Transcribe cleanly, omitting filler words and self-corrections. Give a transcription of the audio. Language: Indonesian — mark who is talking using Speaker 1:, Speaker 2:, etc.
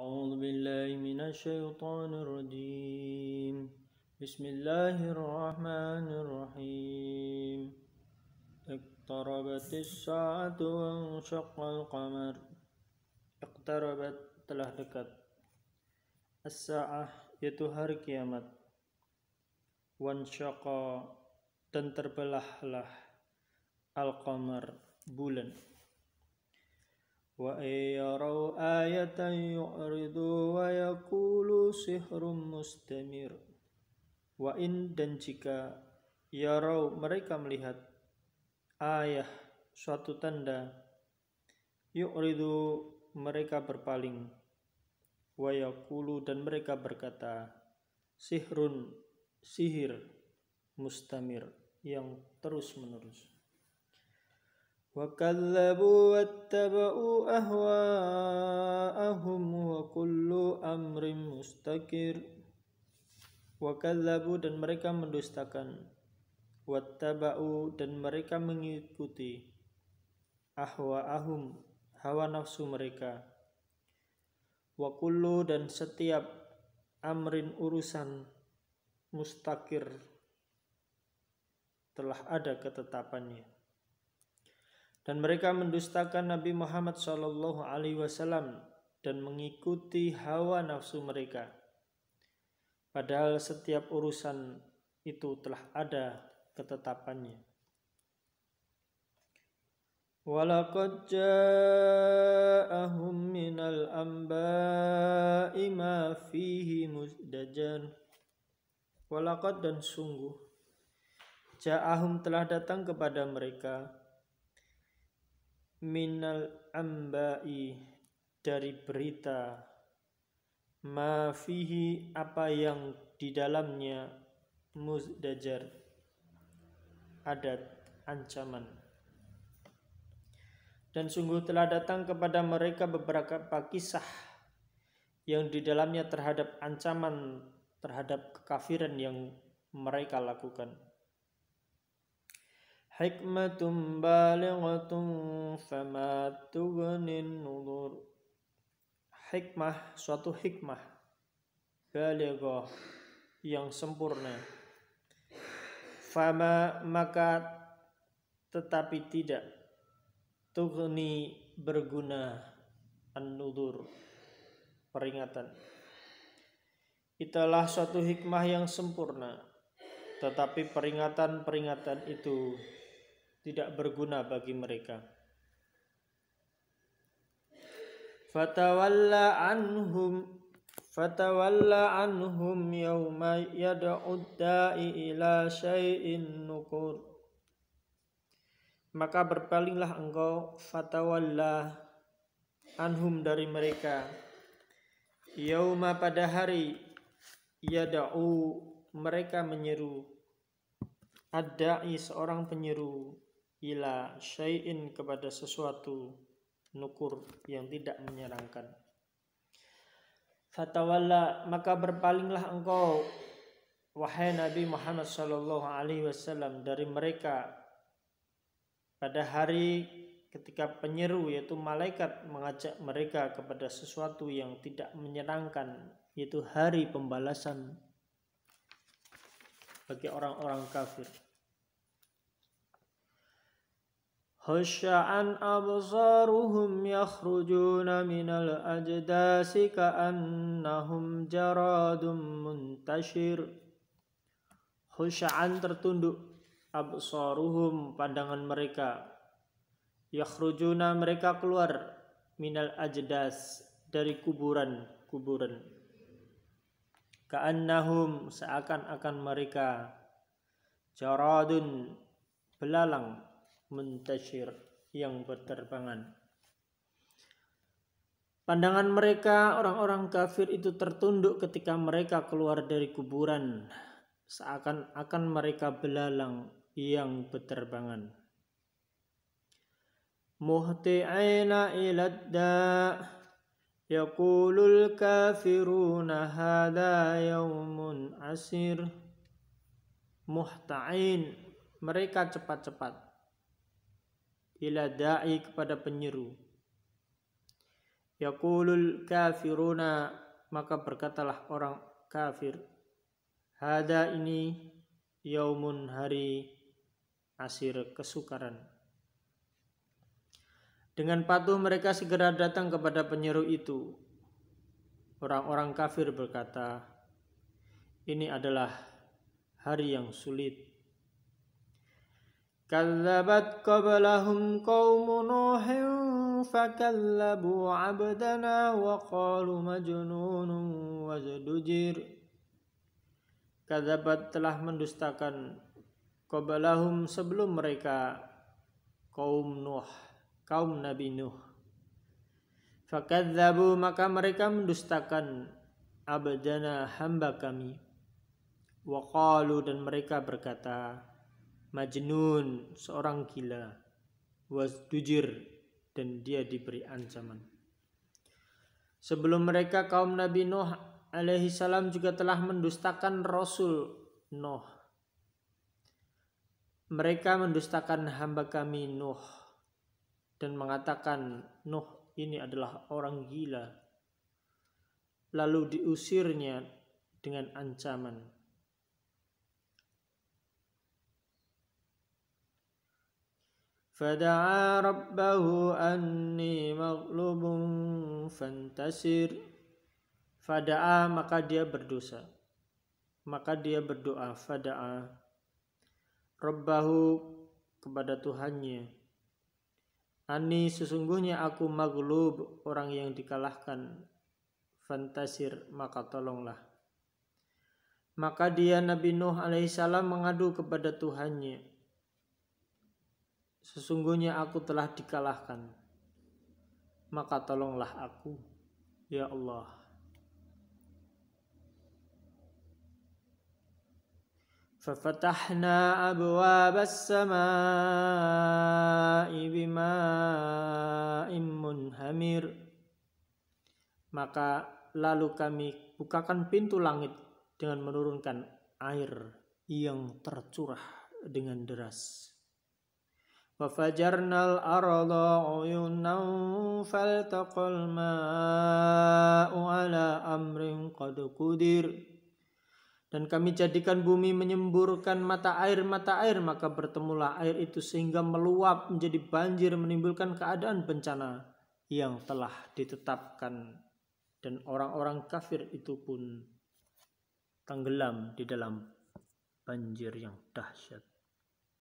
Speaker 1: أعوذ بالله من الشيطان الرجيم بسم الله الرحمن الرحيم اقتربت الساعة وانشق القمر اقتربت telah dekat as-sa'ah yaitu hari kiamat wansyaqa dan terbelahlah al-qamar bulan wa yarau ayatan yu'ridu wa yaqulu sihrun mustamir wa in dan jika yarau mereka melihat ayah suatu tanda yu'ridu mereka berpaling wa yaqulu dan mereka berkata sihrun sihir mustamir yang terus menerus wa kadzabu wattaba'u ahwa'ahum wa kullu amrin mustaqir wa kadzabu dan mereka mendustakan wattaba'u dan mereka mengikuti ahwa'ahum hawa nafsu mereka wa kullu dan setiap amrin urusan mustaqir telah ada ketetapannya. Dan mereka mendustakan Nabi Muhammad SAW dan mengikuti hawa nafsu mereka. Padahal setiap urusan itu telah ada ketetapannya. Walaqad ja'ahum minal anba'i ma fihi muzdajar. Walaqad dan sungguh ja'ahum telah datang kepada mereka minal amba'i dari berita ma fihi apa yang di dalamnya muzdajar ada ancaman. Dan sungguh telah datang kepada mereka beberapa kisah yang di dalamnya terhadap ancaman terhadap kekafiran yang mereka lakukan. Hikmatun balighatun fama tughnin nuzur. Hikmah, suatu hikmah balighah yang sempurna. Fama maka tetapi tidak tughni berguna an-nuzur peringatan. Itulah suatu hikmah yang sempurna, tetapi peringatan-peringatan itu tidak berguna bagi mereka. Fatawalla anhum yawma yad'ud da'i ila syai'in nukur. Maka berpalinglah engkau fatawalla anhum dari mereka yauma pada hari yad'u mereka menyeru ad-da'i seorang penyeru ila syai'in kepada sesuatu nukur yang tidak menyenangkan. Fatawalla maka berpalinglah engkau wahai Nabi Muhammad SAW dari mereka pada hari ketika penyeru yaitu malaikat mengajak mereka kepada sesuatu yang tidak menyenangkan, yaitu hari pembalasan bagi orang-orang kafir. Khusya'an absaruhum yakhrujuna minal ajdasi ka'annahum jaradun muntashir. Khusya'an tertunduk absaruhum pandangan mereka yakhrujuna mereka keluar minal ajdas dari kuburan-kuburan. Ka'annahum seakan-akan mereka jaradun belalang muntashir yang berterbangan. Pandangan mereka orang-orang kafir itu tertunduk ketika mereka keluar dari kuburan, seakan-akan mereka belalang yang berterbangan. Muhti'ina ilad da' yaqulul kafiruna hadha yawmun asir. Muhta'in mereka cepat-cepat ila da'i kepada penyeru Yaqulul kafiruna, maka berkatalah orang kafir, hada ini yaumun, hari asir, kesukaran. Dengan patuh mereka segera datang kepada penyeru itu. Orang-orang kafir berkata, ini adalah hari yang sulit. Kadzabat qablahum qaumu Nuhin fakallabu 'abdana wa qalu majnunun wazdujir. Kadzabat, telah mendustakan, qablahum, sebelum mereka, kaum Nuh, kaum Nabi Nuh. Fakadzabu, maka mereka mendustakan, abdana, hamba kami. Wa qalu, dan mereka berkata, majnun, seorang gila. Wazdujir, dan dia diberi ancaman. Sebelum mereka kaum Nabi Nuh alaihi salam juga telah mendustakan Rasul Nuh. Mereka mendustakan hamba kami Nuh dan mengatakan Nuh ini adalah orang gila. Lalu diusirnya dengan ancaman. Fada'a rabbahu anni maghlubun fantasir. Fada'a, maka dia berdosa. Maka dia berdoa, fada'a rabbahu, kepada Tuhannya. Ani, sesungguhnya aku maghlub, orang yang dikalahkan. Fantasir, maka tolonglah. Maka dia Nabi Nuh alaihissalam mengadu kepada Tuhannya. Sesungguhnya aku telah dikalahkan, maka tolonglah aku, ya Allah. Fafatahna abwabas samaa'i bima'in munhamir. Maka lalu kami bukakan pintu langit dengan menurunkan air yang tercurah dengan deras. وَفَجَرْنَا الْأَرْضَ عُيُونًا فَالْتَقَى الْمَاءُ عَلَى أَمْرٍ قَدْ قُدِرَ. Dan kami jadikan bumi menyemburkan mata air, maka bertemulah air itu sehingga meluap menjadi banjir, menimbulkan keadaan bencana yang telah ditetapkan. Dan orang-orang kafir itu pun tenggelam di dalam banjir yang dahsyat.